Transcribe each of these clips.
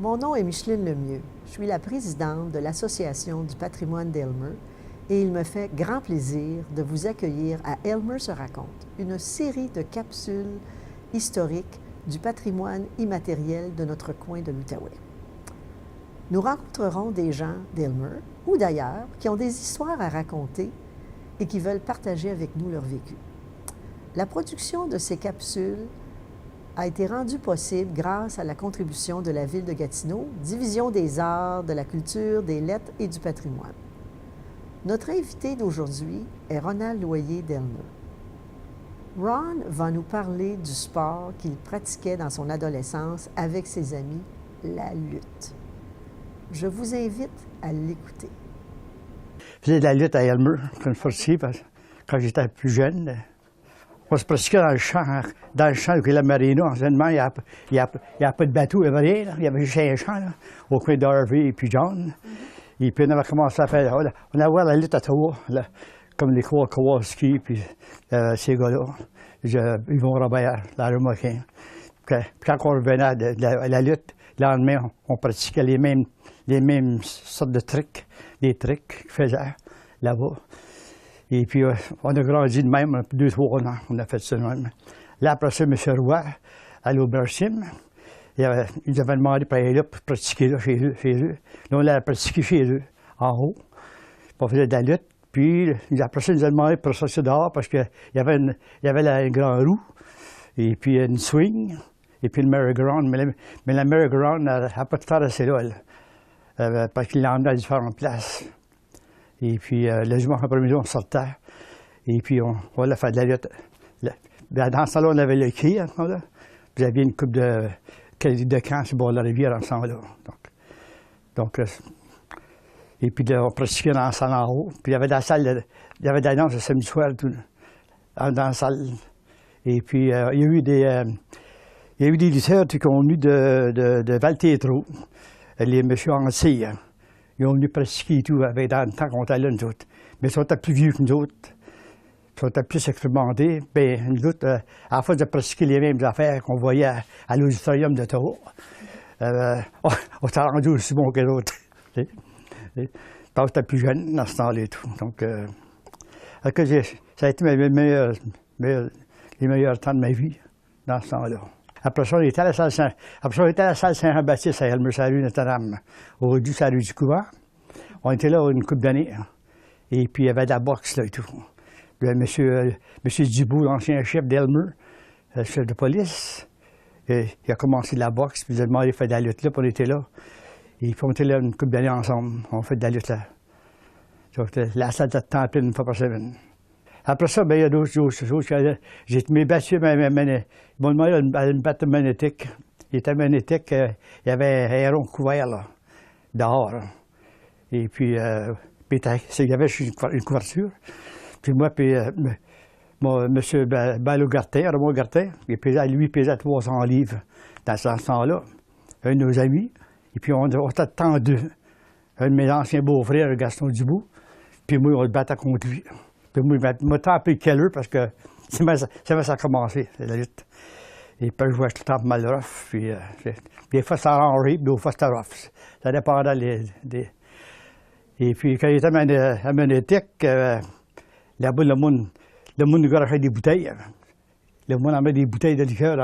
Mon nom est Micheline Lemieux. Je suis la présidente de l'Association du patrimoine d'Aylmer et il me fait grand plaisir de vous accueillir à Aylmer se raconte, une série de capsules historiques du patrimoine immatériel de notre coin de l'Outaouais. Nous rencontrerons des gens d'Aylmer ou d'ailleurs qui ont des histoires à raconter et qui veulent partager avec nous leur vécu. La production de ces capsules a été rendue possible grâce à la contribution de la Ville de Gatineau, Division des arts, de la culture, des lettres et du patrimoine. Notre invité d'aujourd'hui est Ronald Loyer d'Aylmer. Ron va nous parler du sport qu'il pratiquait dans son adolescence avec ses amis, la lutte. Je vous invite à l'écouter. Je faisais de la lutte à Aylmer, comme fortier, quand j'étais plus jeune. On se pratiquait dans le champ avec la marina. Anciennement, il n'y a pas de bateau, il n'y avait rien. Là. Il y avait juste un champ, là, au coin d'Harvey et puis John. Et puis on avait commencé à faire... On avait la lutte à Ottawa, comme les Kowalski, puis ces gars-là. Yvon Robert, la Remoquin. Puis quand on revenait de la lutte, le lendemain, on pratiquait les mêmes sortes de trucs, des trucs qu'ils faisaient là-bas. Et puis, on a grandi de même, 2-3 ans, on a fait ça de même. Là, après ça, M. Roy, à l'Aubersim, ils avaient demandé pour aller là, pour pratiquer là, chez eux. Là, on l'a pratiqué chez eux, en haut. Puis on faisait de la lutte. Puis, après ça, ils nous ont demandé pour sortir dehors parce qu'il y avait une grande roue, et puis une swing, et puis le merry-go-round. Mais la merry-go-round n'a pas de faire assez là, parce qu'il l'emmenait à différentes places. Et puis, le dimanche après-midi, on sortait. Et puis, on allait faire de la lutte. Dans ce temps-là, on avait le quai, à ce moment-là. Puis, il y avait une coupe de camps sur le bord de la rivière, en ce temps-là. Et puis, on pratiquait dans la salle en haut. Puis, il y avait de la salle, il y avait de la danse le samedi soir, tout, dans la salle. Et puis, il y a eu des lutteurs qui ont venu de Val-Tétro, les messieurs Ancille. Ils ont venu pratiquer et tout, dans le temps qu'on était là, nous autres. Mais ils sont plus vieux que nous autres. Ils sont plus expérimentés. Bien, nous autres, à la fois de pratiquer les mêmes affaires qu'on voyait à l'auditorium d'Ottawa, on s'est rendu aussi bon que les autres. Parce que j'étais plus jeune dans ce temps-là et tout. Donc, ça a été les meilleurs temps de ma vie, dans ce temps-là. Après ça, on était à la salle Saint-Jean-Baptiste à Aylmer, sur la rue Notre-Dame, au-dessus de la rue du Couvent. On était là une couple d'années. Et puis, il y avait de la boxe là et tout. Puis, monsieur Dubout, l'ancien chef d'Aylmer, chef de police, il a commencé de la boxe, puis il a demandé de faire de la lutte là, puis on était là. Et puis, on était là une couple d'années ensemble. On fait de la lutte là. Donc, la salle de temps pleine une fois par semaine. Après ça, bien, il y a d'autres choses. J'ai battu, ils m'ont demandé à me battre magnétique. Il était magnétique, il y avait un rond couvert, là, dehors. Là. Et puis, il y avait une couverture. Puis moi, M. Balogartin, Raymond Gartin, lui pesait 300 livres dans ce temps-là. Un de nos amis. Et puis, on était tant deux. Un de mes anciens beaux-frères, Gaston Dubout. Puis moi, on se battait contre lui. Puis moi, il m'a appelé Keller parce que c'est là que ça a commencé, la lutte. Et puis je jouais tout le temps mal rough. Puis, des fois, ça arrangeait, puis d'autres fois, c'était rough. Ça dépendait Et puis, quand j'étais à Monétique, là-bas, le monde garochait des bouteilles. Le monde en met des bouteilles de liqueur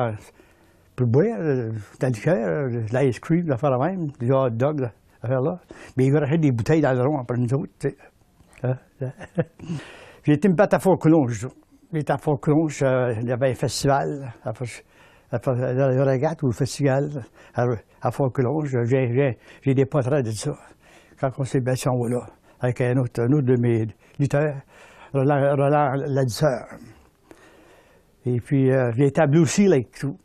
pour boire, de la liqueur, de l'ice cream, l'affaire la même, des hot dogs, l'affaire là. Mais ils garochaient des bouteilles dans le rond après nous autres, tu sais. J'ai été me battre à Fort-Coulonge. J'étais à Fort-Coulonge, il y avait un festival, la régate ou le festival à Fort-Coulonge. J'ai des portraits de ça, quand on s'est battu en haut là, avec un autre de mes lutteurs, Roland Ladisseur. Et puis, j'ai été à Blue Sea Lake, tout.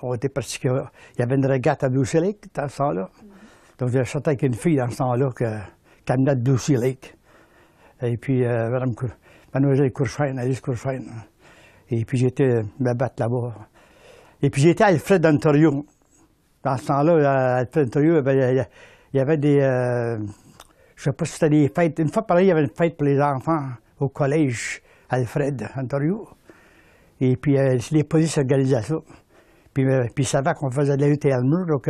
On était pratiqué. Il y avait une régate à Blue Sea Lake dans ce temps-là. Donc, j'ai sorti avec une fille dans ce temps-là qui amenait de Blue Sea Lake. Et puis, Mademoiselle Courchaine, Alice Courchaine. Et puis, j'ai été me battre là-bas. Et puis, j'étais à Alfred, Ontario. Dans ce temps-là, à Alfred, Ontario, il y avait des... je ne sais pas si c'était des fêtes. Une fois par là, il y avait une fête pour les enfants au collège Alfred, Ontario. Et puis, les polices organisaient ça. Puis ils savaient qu'on faisait de la lutte à Aylmer, donc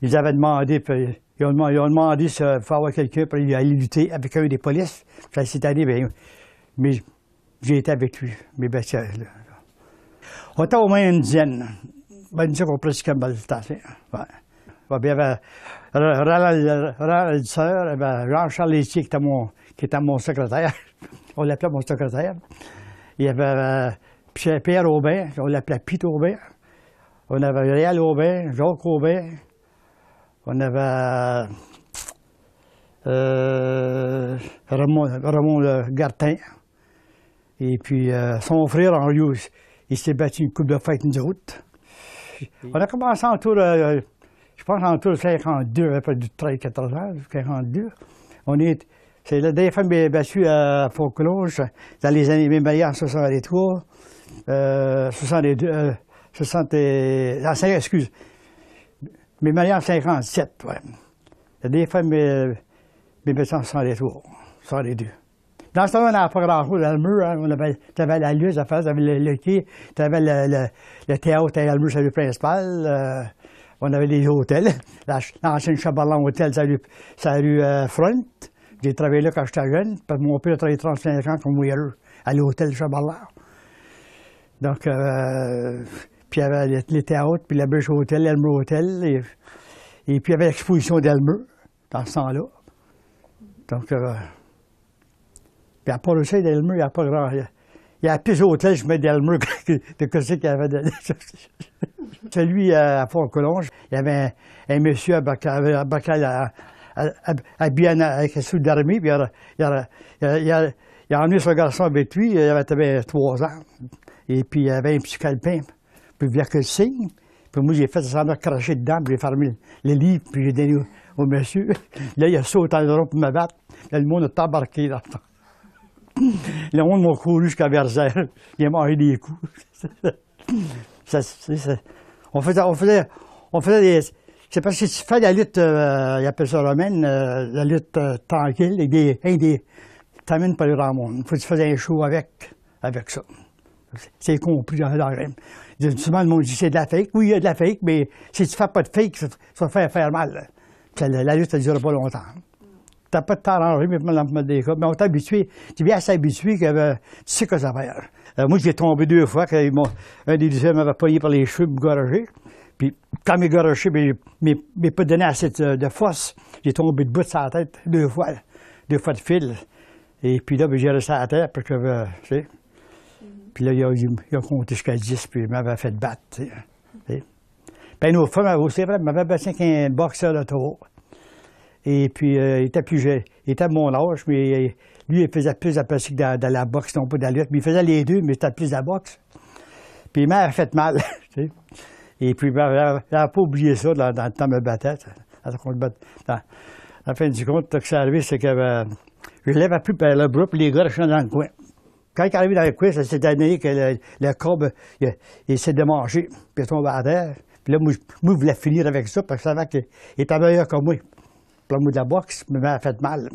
ils avaient demandé, puis ils ont demandé s'il faut avoir quelqu'un pour aller lutter avec un des polices. Puis cette année, bien, mais j'ai été avec lui, mes bestiaires. On était au moins une dizaine. Une dizaine qu'on pratiquait le temps. Ouais. Ouais, il y avait Roland Sœur, Jean-Charles Létier qui était mon secrétaire. On l'appelait mon secrétaire. Il y avait Pierre Aubin, on l'appelait Pete Aubin. On avait Réal Aubin, Jacques Aubin. On avait Ramon Gartin. Et puis son frère, Henri, il s'est battu une coupe de fête, nous autres. On a commencé en tour, je pense en tour 52, après du 13-14 ans, 52. C'est la dernière fois que j'ai battu à Fauclonge, dans les années, mes meilleurs en 63, 62, 60 excuse, mes meilleurs en 57, ouais. La dernière fois que j'ai battu en 63, 62. Dans ce temps-là, on n'avait pas grand-chose dans le mur. Hein. Tu avais la luce à faire, tu avais le quai, tu avais le théâtre à Elmer, salut principal. On avait les hôtels. L'ancienne Chaballan Hôtel, salut Front. J'ai travaillé là quand j'étais jeune. Parce que mon père a travaillé 35 ans comme waiter à l'hôtel Chaballan. Donc, puis il y avait les théâtres, puis le British Hotel, l'Elmer Hotel. Et puis il y avait l'exposition d'Elmer dans ce temps-là. Donc, puis à part ça, d'Elmer, il n'y a pas grand. Il y a plus d'hôtels, je mets d'Elmer que ce qu'il y avait de. Celui à Fort-Colonge, il y avait un monsieur à Bacal habillé avec sous d'armée, puis il a emmené son garçon avec lui, il avait 3 ans. Et puis il y avait un petit calepin, puis il que le signe. Puis moi, j'ai fait semblant de cracher dedans, puis j'ai fermé le livre, puis j'ai donné au monsieur. Là, il a sauté dans le rond pour me battre. Là, le monde a embarqué là. Le monde m'a couru jusqu'à Versailles. Il a mangé des coups. On faisait des. C'est parce que si tu fais la lutte, ils appellent ça romaine, la lutte tranquille, avec des. T'amènes pas le grand monde. Il faut que tu fasses un show avec ça. C'est compris dans la rime. Souvent, le monde dit c'est de la fake. Oui, il y a de la fake, mais si tu fais pas de fake, ça va faire mal. La lutte, ça ne durera pas longtemps. Tu n'as pas de temps à enlever, mais mettre des cas. Mais on t'habitue, tu es bien assez habitué que tu sais que ça va faire. Moi, j'ai tombé 2 fois, quand un des deuxièmes m'avait pogné par les cheveux pour me garocher. Puis, quand il m'a garoché, il m'a pas donné assez de force. J'ai tombé debout sur la tête 2 fois. 2 fois de fil. Et puis là, j'ai resté à la terre, parce que, tu sais. Puis là, il a compté jusqu'à 10, puis il m'avait fait battre, tu sais. Puis une autre fois, c'est vrai, il m'avait battu avec un boxeur de taureau. Et puis, il était plus jeune. Il était de mon âge, mais lui, il faisait plus de pratique dans la boxe, non pas de la lutte. Mais il faisait les deux, mais c'était plus de la boxe. Puis il m'avait fait mal, tu sais. Et puis, il n'avait pas oublié ça dans le temps de me battre. À la fin du compte, ce qui s'est arrivé, c'est que je ne lèvais plus par le bras, puis les gars restaient dans le coin. Quand il est arrivé dans le coin, ça s'est donné que le corbe, il s'est démangé, puis il est tombé à terre. Puis là, moi, je voulais finir avec ça, parce que je savais qu'il était meilleur que moi. Puis moi, de la boxe, il m'avait fait mal.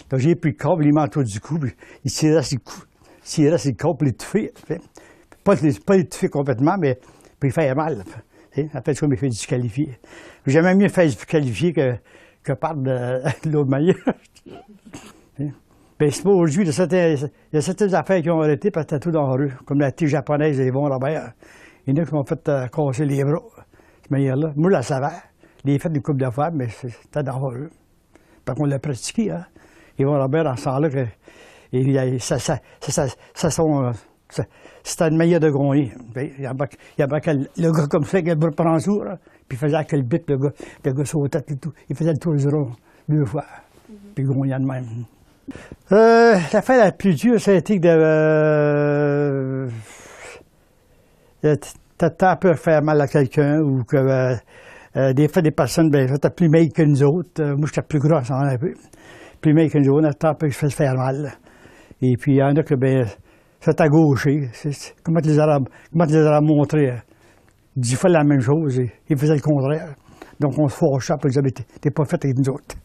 Donc, j'ai pris le corps, il m'a autour du cou, puis il tirait sur le corps pour l'étouffer. Pas l'étouffer complètement, mais puis il fait mal. Après ça, il m'a fait disqualifier. J'aimais mieux faire disqualifier que perdre de l'autre manière. Bien, c'est pas aujourd'hui, il y a certaines affaires qui ont arrêté parce que c'était tout dangereux, comme la tige japonaise et Yvon Robert. Il y en a qui m'ont fait casser les bras, cette manière-là. Moi, je la savais. Je l'ai fait une couple de fois, mais c'était dangereux. Parce qu'on l'a pratiqué, hein. Yvon Robert, dans ce temps-là, c'était une manière de grogner. Il y avait le gars comme ça, avec le bras par en dessous, puis il faisait avec le bit, le gars sautait et tout. Il faisait le tour du rond 2 fois, puis il grognait de même. L'affaire la plus dure, ça a été de t'as peur de faire mal à quelqu'un ou que des fois des personnes, ben, étaient plus maigres que nous autres. Moi, j'étais plus gros, un peu. Plus maigre que nous autres, t'as peur que je fasse faire mal. Et puis, il y en a que, ben, ça t'a gauché. Comment tu les auras montré? 10 fois la même chose, et ils faisaient le contraire. Donc, on se fâchait, puis ils disaient, t'es pas fait avec nous autres.